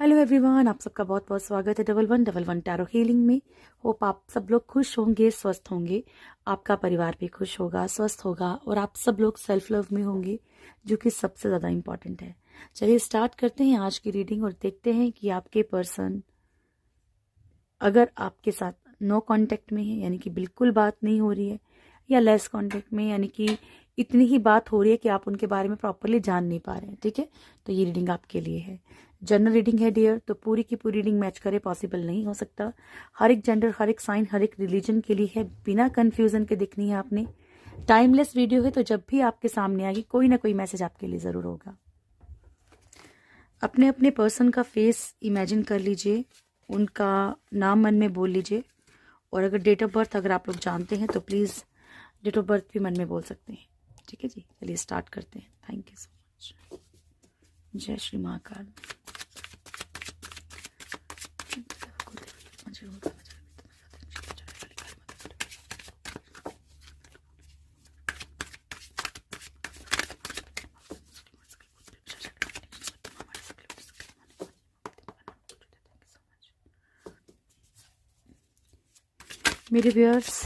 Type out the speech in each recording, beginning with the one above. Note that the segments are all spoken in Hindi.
हेलो एवरीवन, आप सबका बहुत बहुत स्वागत है डबल वन टैरो हीलिंग में। होप आप सब लोग खुश होंगे, स्वस्थ होंगे, आपका परिवार भी खुश होगा, स्वस्थ होगा और आप सब लोग सेल्फ लव में होंगे, जो कि सबसे ज़्यादा इम्पॉर्टेंट है। चलिए स्टार्ट करते हैं आज की रीडिंग और देखते हैं कि आपके पर्सन अगर आपके साथ नो कांटेक्ट में है, यानी कि बिल्कुल बात नहीं हो रही है, या लेस कांटेक्ट में, यानी कि इतनी ही बात हो रही है कि आप उनके बारे में प्रॉपरली जान नहीं पा रहे हैं। ठीक है, तो ये रीडिंग आपके लिए है। जनरल रीडिंग है डियर, तो पूरी की पूरी रीडिंग मैच करे पॉसिबल नहीं हो सकता। हर एक जेंडर, हर एक साइन, हर एक रिलीजन के लिए है, बिना कंफ्यूजन के देखनी है आपने। टाइमलेस वीडियो है, तो जब भी आपके सामने आएगी कोई ना कोई मैसेज आपके लिए जरूर होगा। अपने अपने पर्सन का फेस इमेजिन कर लीजिए, उनका नाम मन में बोल लीजिए, और अगर डेट ऑफ बर्थ अगर आप लोग जानते हैं तो प्लीज़ डेट ऑफ बर्थ भी मन में बोल सकते हैं। ठीक है जी, चलिए स्टार्ट करते हैं। Thank you so much. जय श्री महाकाल। मेरे व्यूअर्स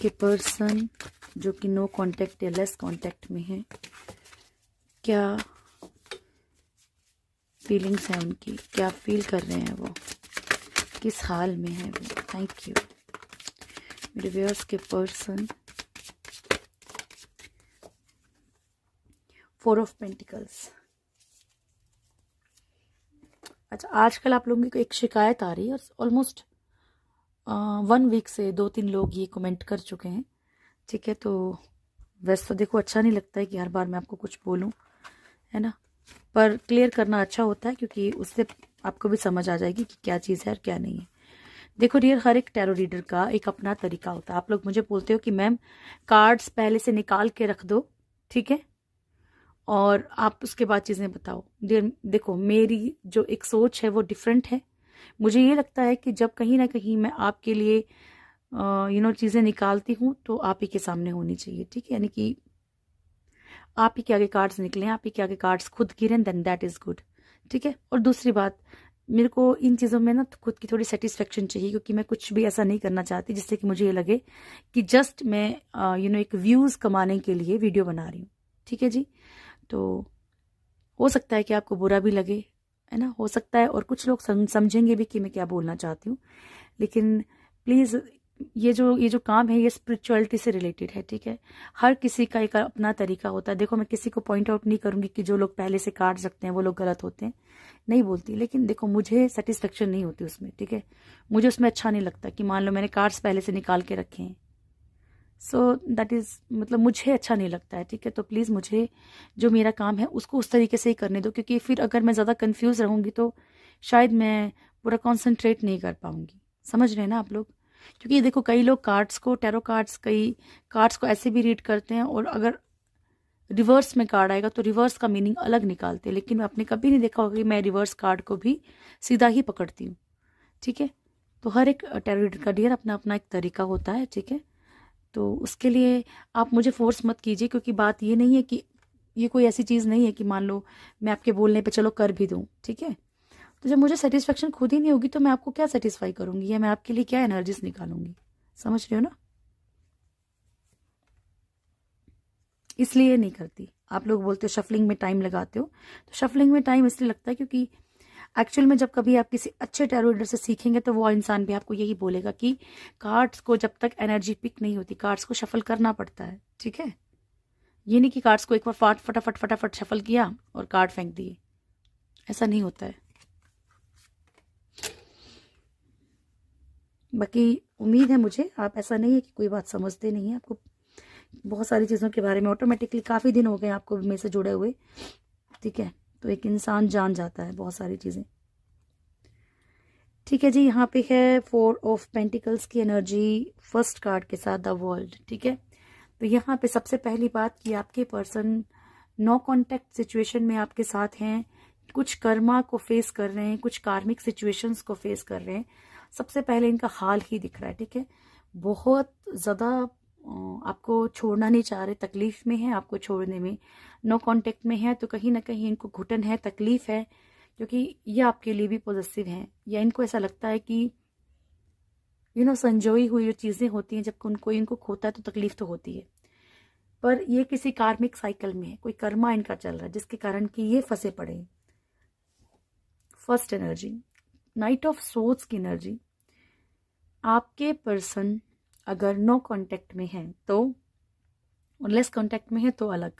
के पर्सन जो कि नो कांटेक्ट या लेस कांटेक्ट में है, क्या फीलिंग्स हैं उनकी, क्या फील कर रहे हैं वो, किस हाल में है वो। थैंक यू मेरे व्यूअर्स के पर्सन। 4 of pentacles. अच्छा, आजकल आप लोगों को एक शिकायत आ रही है और ऑलमोस्ट 1 वीक से 2-3 लोग ये कमेंट कर चुके हैं। ठीक है, तो वैसे तो देखो अच्छा नहीं लगता है कि हर बार मैं आपको कुछ बोलूं, है ना, पर क्लियर करना अच्छा होता है क्योंकि उससे आपको भी समझ आ जाएगी कि क्या चीज़ है और क्या नहीं है। देखो डियर, हर एक टैरो रीडर का एक अपना तरीका होता है। आप लोग मुझे बोलते हो कि मैम कार्ड्स पहले से निकाल के रख दो, ठीक है, और आप उसके बाद चीज़ें बताओ। डियर देखो, मेरी जो एक सोच है वो डिफरेंट है। मुझे ये लगता है कि जब कहीं ना कहीं मैं आपके लिए चीज़ें निकालती हूँ तो आप ही के सामने होनी चाहिए। ठीक है, यानी कि आप ही के आगे कार्ड्स निकले, आप ही के आगे कार्ड्स खुद गिरें, देन दैट इज़ गुड। ठीक है, और दूसरी बात, मेरे को इन चीज़ों में ना खुद की थोड़ी सेटिस्फेक्शन चाहिए, क्योंकि मैं कुछ भी ऐसा नहीं करना चाहती जिससे कि मुझे ये लगे कि जस्ट मैं एक व्यूज़ कमाने के लिए वीडियो बना रही हूँ। ठीक है जी, तो हो सकता है कि आपको बुरा भी लगे, है ना, हो सकता है, और कुछ लोग समझेंगे भी कि मैं क्या बोलना चाहती हूँ, लेकिन प्लीज़ ये जो काम है ये स्पिरिचुअलिटी से रिलेटेड है। ठीक है, हर किसी का एक अपना तरीका होता है। देखो, मैं किसी को पॉइंट आउट नहीं करूंगी कि जो लोग पहले से कार्ड रखते हैं वो लोग गलत होते हैं, नहीं बोलती, लेकिन देखो मुझे सेटिस्फेक्शन नहीं होती उसमें। ठीक है, मुझे उसमें अच्छा नहीं लगता कि मान लो मैंने कार्ड्स पहले से निकाल के रखे हैं, सो दैट इज़ मतलब मुझे अच्छा नहीं लगता है। ठीक है, तो प्लीज़ मुझे जो मेरा काम है उसको उस तरीके से ही करने दो, क्योंकि फिर अगर मैं ज़्यादा कंफ्यूज रहूंगी तो शायद मैं पूरा कॉन्सेंट्रेट नहीं कर पाऊंगी। समझ रहे हैं ना आप लोग? क्योंकि देखो, कई लोग कार्ड्स को, टैरो कार्ड्स, कई कार्ड्स को ऐसे भी रीड करते हैं, और अगर रिवर्स में कार्ड आएगा तो रिवर्स का मीनिंग अलग निकालते हैं, लेकिन आपने कभी नहीं देखा होगा कि मैं रिवर्स कार्ड को भी सीधा ही पकड़ती हूँ। ठीक है, तो हर एक टैरो रीडर का डियर अपना अपना एक तरीका होता है। ठीक है, तो उसके लिए आप मुझे फोर्स मत कीजिए, क्योंकि बात ये नहीं है कि ये कोई ऐसी चीज़ नहीं है कि मान लो मैं आपके बोलने पे चलो कर भी दूँ। ठीक है, तो जब मुझे सेटिस्फेक्शन खुद ही नहीं होगी तो मैं आपको क्या सेटिस्फाई करूंगी, या मैं आपके लिए क्या एनर्जीज निकालूंगी। समझ रहे हो ना? इसलिए नहीं करती। आप लोग बोलते हो शफलिंग में टाइम लगाते हो, तो शफलिंग में टाइम इसलिए लगता है क्योंकि एक्चुअल में जब कभी आप किसी अच्छे टैरो रीडर से सीखेंगे तो वो इंसान भी आपको यही बोलेगा कि कार्ड्स को जब तक एनर्जी पिक नहीं होती, कार्ड्स को शफल करना पड़ता है। ठीक है, ये नहीं कि कार्ड्स को एक बार फटाफट फटाफट शफल किया और कार्ड फेंक दिए, ऐसा नहीं होता है। बाकी उम्मीद है मुझे आप, ऐसा नहीं है कि कोई बात समझते नहीं है, आपको बहुत सारी चीज़ों के बारे में ऑटोमेटिकली, काफ़ी दिन हो गए आपको मेरे से जुड़े हुए। ठीक है, तो एक इंसान जान जाता है बहुत सारी चीज़ें। ठीक है जी, यहाँ पे है 4 ऑफ पेंटिकल्स की एनर्जी फर्स्ट कार्ड के साथ द वर्ल्ड। ठीक है, तो यहाँ पे सबसे पहली बात कि आपके पर्सन नो कांटेक्ट सिचुएशन में आपके साथ हैं, कुछ कर्मा को फेस कर रहे हैं, कुछ कार्मिक सिचुएशंस को फेस कर रहे हैं। सबसे पहले इनका हाल ही दिख रहा है। ठीक है, बहुत ज़्यादा आपको छोड़ना नहीं चाह रहे, तकलीफ में है आपको छोड़ने में, नो कांटेक्ट में है, तो कहीं ना कहीं इनको घुटन है, तकलीफ है, क्योंकि ये आपके लिए भी पॉजिटिव हैं, या इनको ऐसा लगता है कि संजोई हुई जो चीज़ें होती हैं, जब कोई इनको खोता है तो तकलीफ तो होती है, पर ये किसी कार्मिक साइकिल में है, कोई कर्मा इनका चल रहा है जिसके कारण कि ये फंसे पड़े हैं। First energy, night of souls की एनर्जी। आपके पर्सन अगर नो कांटेक्ट में है तो, और लेस कांटेक्ट में है तो अलग,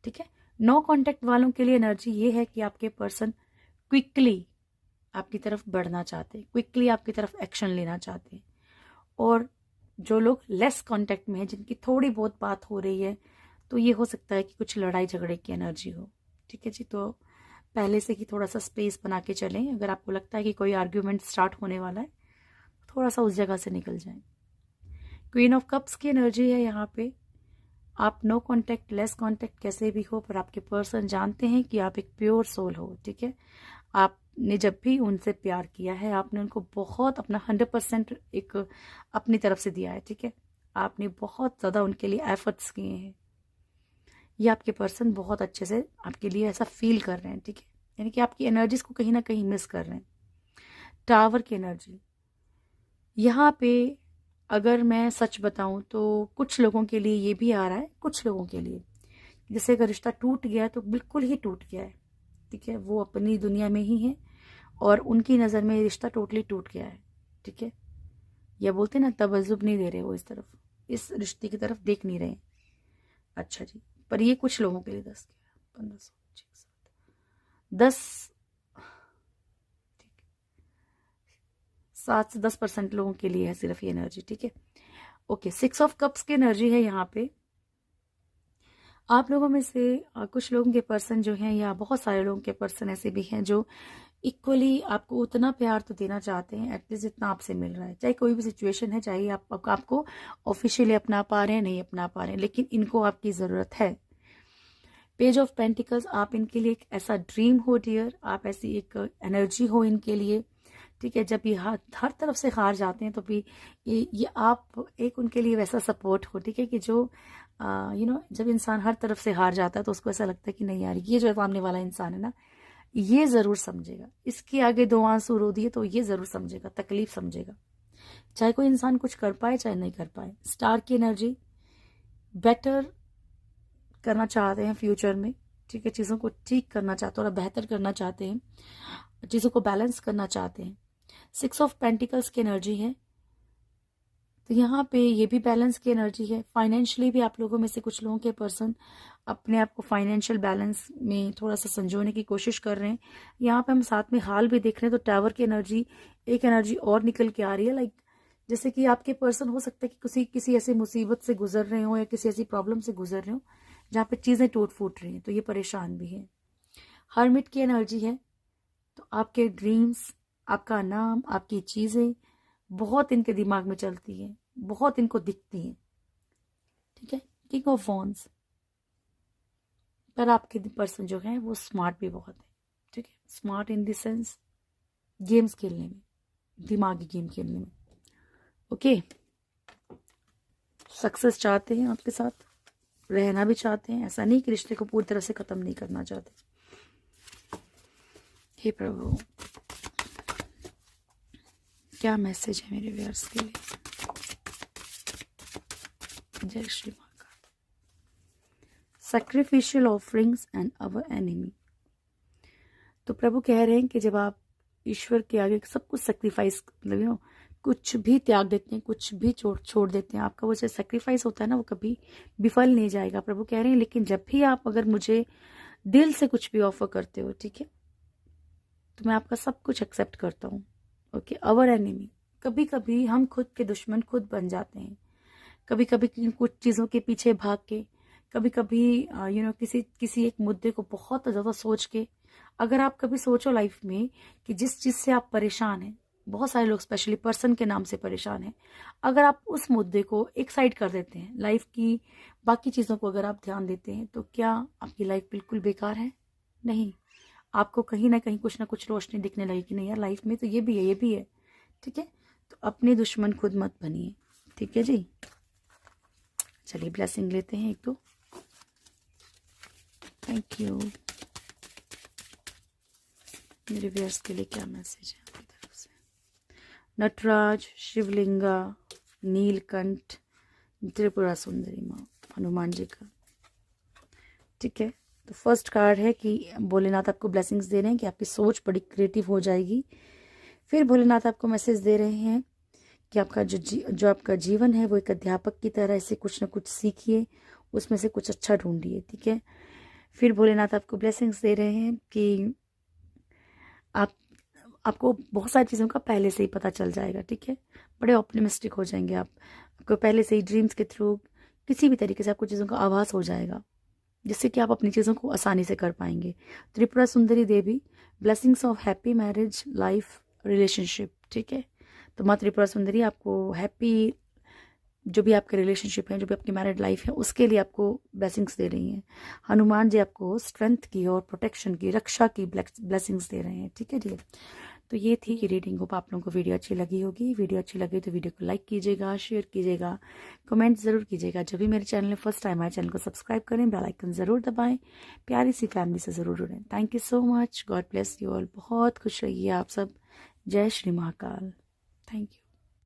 ठीक है। नो कांटेक्ट वालों के लिए एनर्जी ये है कि आपके पर्सन क्विकली आपकी तरफ बढ़ना चाहते हैं, क्विकली आपकी तरफ एक्शन लेना चाहते हैं। और जो लोग लेस कांटेक्ट में है, जिनकी थोड़ी बहुत बात हो रही है, तो ये हो सकता है कि कुछ लड़ाई झगड़े की एनर्जी हो, ठीक है जी। तो पहले से ही थोड़ा सा स्पेस बना के चलें। अगर आपको लगता है कि कोई आर्ग्यूमेंट स्टार्ट होने वाला है, थोड़ा सा उस जगह से निकल जाएं। क्वीन ऑफ कप्स की एनर्जी है यहाँ पे। आप नो कांटेक्ट, लेस कांटेक्ट कैसे भी हो, पर आपके पर्सन जानते हैं कि आप एक प्योर सोल हो, ठीक है। आपने जब भी उनसे प्यार किया है, आपने उनको बहुत अपना 100% एक अपनी तरफ से दिया है, ठीक है। आपने बहुत ज़्यादा उनके लिए एफर्ट्स किए हैं। ये आपके पर्सन बहुत अच्छे से आपके लिए ऐसा फील कर रहे हैं, ठीक है। यानी कि आपकी एनर्जीज को कहीं ना कहीं मिस कर रहे हैं। टावर की एनर्जी यहाँ पे, अगर मैं सच बताऊं तो कुछ लोगों के लिए ये भी आ रहा है, कुछ लोगों के लिए जैसे अगर रिश्ता टूट गया है तो बिल्कुल ही टूट गया है, ठीक है। वो अपनी दुनिया में ही है और उनकी नज़र में ये रिश्ता टोटली टूट गया है, ठीक है। या बोलते ना, तवज्जुब नहीं दे रहे वो इस तरफ, इस रिश्ते की तरफ देख नहीं रहे। अच्छा जी, पर ये कुछ लोगों के लिए 10, 15, 10, 7 से 10% लोगों के लिए है सिर्फ ये एनर्जी, ठीक है। ओके, 6 ऑफ कप्स की एनर्जी है यहाँ पे। आप लोगों में से कुछ लोगों के पर्सन जो हैं, या बहुत सारे लोगों के पर्सन ऐसे भी हैं जो इक्वली आपको उतना प्यार तो देना चाहते हैं, एटलीस्ट जितना आपसे मिल रहा है। चाहे कोई भी सिचुएशन है, चाहे आपको ऑफिशियली अपना पा रहे हैं, नहीं अपना पा रहे हैं, लेकिन इनको आपकी ज़रूरत है। पेज ऑफ पेंटिकल्स, आप इनके लिए एक ऐसा ड्रीम हो डियर, आप ऐसी एक एनर्जी हो इनके लिए, ठीक है। जब ये हर तरफ से हार जाते हैं तो भी ये आप एक उनके लिए वैसा सपोर्ट हो, ठीक है, कि जो जब इंसान हर तरफ से हार जाता है तो उसको ऐसा लगता है कि नहीं यार, ये जो सामने वाला इंसान है ना, ये ज़रूर समझेगा, इसके आगे 2 आंसू रो दिए तो ये ज़रूर समझेगा, तकलीफ समझेगा, चाहे कोई इंसान कुछ कर पाए चाहे नहीं कर पाए। स्टार की एनर्जी, बेटर करना चाहते हैं फ्यूचर में, ठीक है। चीज़ों को ठीक करना चाहते हैं और बेहतर करना चाहते हैं, चीज़ों को बैलेंस करना चाहते हैं। 6 ऑफ पेंटिकल्स की एनर्जी है, तो यहाँ पे ये भी बैलेंस की एनर्जी है। फाइनेंशियली भी आप लोगों में से कुछ लोगों के पर्सन अपने आप को फाइनेंशियल बैलेंस में थोड़ा सा संजोने की कोशिश कर रहे हैं। यहाँ पे हम साथ में हाल भी देख रहे हैं, तो टावर की एनर्जी, एक एनर्जी और निकल के आ रही है, लाइक जैसे कि आपके पर्सन हो सकता है कि किसी ऐसी मुसीबत से गुजर रहे हो या किसी ऐसी प्रॉब्लम से गुजर रहे हो जहाँ पे चीज़ें टूट फूट रही हैं, तो ये परेशान भी है। हर्मिट की एनर्जी है, तो आपके ड्रीम्स, आपका नाम, आपकी चीज़ें बहुत इनके दिमाग में चलती हैं, बहुत इनको दिखती हैं, ठीक है। किंग ऑफ वॉन्ड्स, पर आपके पर्सन जो है वो स्मार्ट भी बहुत है, ठीक है। Smart in the sense games खेलने में, दिमागी गेम खेलने में, ओके। सक्सेस चाहते हैं, आपके साथ रहना भी चाहते हैं, ऐसा नहीं कि रिश्ते को पूरी तरह से ख़त्म नहीं करना चाहते। हे प्रभु, क्या मैसेज है मेरे व्यूअर्स के लिए। जय Shri Mahakal. Sacrificial offerings and our enemy, तो प्रभु कह रहे हैं कि जब आप ईश्वर के आगे सब कुछ सेक्रीफाइस, मतलब कुछ भी त्याग देते हैं, कुछ भी छोड़ देते हैं, आपका वो जो सेक्रीफाइस होता है ना, वो कभी विफल नहीं जाएगा। प्रभु कह रहे हैं लेकिन जब भी आप अगर मुझे दिल से कुछ भी ऑफर करते हो, ठीक है, तो मैं आपका सब कुछ एक्सेप्ट करता हूँ, ओके। अवर एनिमी, कभी कभी हम खुद के दुश्मन खुद बन जाते हैं, कभी कभी कुछ चीज़ों के पीछे भाग के, कभी कभी किसी एक मुद्दे को बहुत ज़्यादा सोच के। अगर आप कभी सोचो लाइफ में कि जिस चीज़ से आप परेशान हैं, बहुत सारे लोग स्पेशली पर्सन के नाम से परेशान हैं, अगर आप उस मुद्दे को एक साइड कर देते हैं, लाइफ की बाकी चीज़ों को अगर आप ध्यान देते हैं, तो क्या आपकी लाइफ बिल्कुल बेकार है? नहीं, आपको कहीं ना कहीं कुछ ना कुछ रोशनी दिखने लगी कि नहीं यार, लाइफ में तो ये भी है, ये भी है, ठीक है। तो अपने दुश्मन खुद मत बनिए, ठीक है जी। चलिए ब्लेसिंग लेते हैं एक दो। Thank you. मेरे व्यूअर्स के लिए क्या मैसेज है आपकी तरफ से? नटराज, शिवलिंगा, नीलकंठ, त्रिपुरा सुंदरी माँ, हनुमान जी का। ठीक है, तो फर्स्ट कार्ड है कि भोलेनाथ आपको ब्लेसिंग्स दे रहे हैं कि आपकी सोच बड़ी क्रिएटिव हो जाएगी। फिर भोलेनाथ आपको मैसेज दे रहे हैं कि आपका जो आपका जीवन है वो एक अध्यापक की तरह से कुछ ना कुछ सीखिए, उसमें से कुछ अच्छा ढूंढिए। ठीक है, फिर भोलेनाथ आपको ब्लेसिंग्स दे रहे हैं कि आपको बहुत सारी चीज़ों का पहले से ही पता चल जाएगा। ठीक है, बड़े ऑप्टिमिस्टिक हो जाएंगे आप। आपको पहले से ही ड्रीम्स के थ्रू किसी भी तरीके से आपको चीज़ों का आभास हो जाएगा, जिससे कि आप अपनी चीज़ों को आसानी से कर पाएंगे। Tripura Sundari Devi, blessings of happy marriage life relationship. ठीक है, तो माँ त्रिपुरा सुंदरी आपको हैप्पी जो भी आपके रिलेशनशिप है, जो भी आपकी मैरिड लाइफ है, उसके लिए आपको ब्लेसिंग्स दे रही हैं। हनुमान जी आपको स्ट्रेंथ की और प्रोटेक्शन की, रक्षा की ब्लेसिंग्स दे रहे हैं। ठीक है जी, तो ये थी कि रीडिंग। होप आप लोगों को वीडियो अच्छी लगी होगी। वीडियो अच्छी लगी तो वीडियो को लाइक कीजिएगा, शेयर कीजिएगा, कमेंट ज़रूर कीजिएगा। जब भी मेरे चैनल में फर्स्ट टाइम आए, चैनल को सब्सक्राइब करें, बेल आइकन ज़रूर दबाएं, प्यारी सी फैमिली से ज़रूर जुड़ें। Thank you so much, God bless you all. बहुत खुश रहिए आप सब। जय श्री महाकाल। Thank you.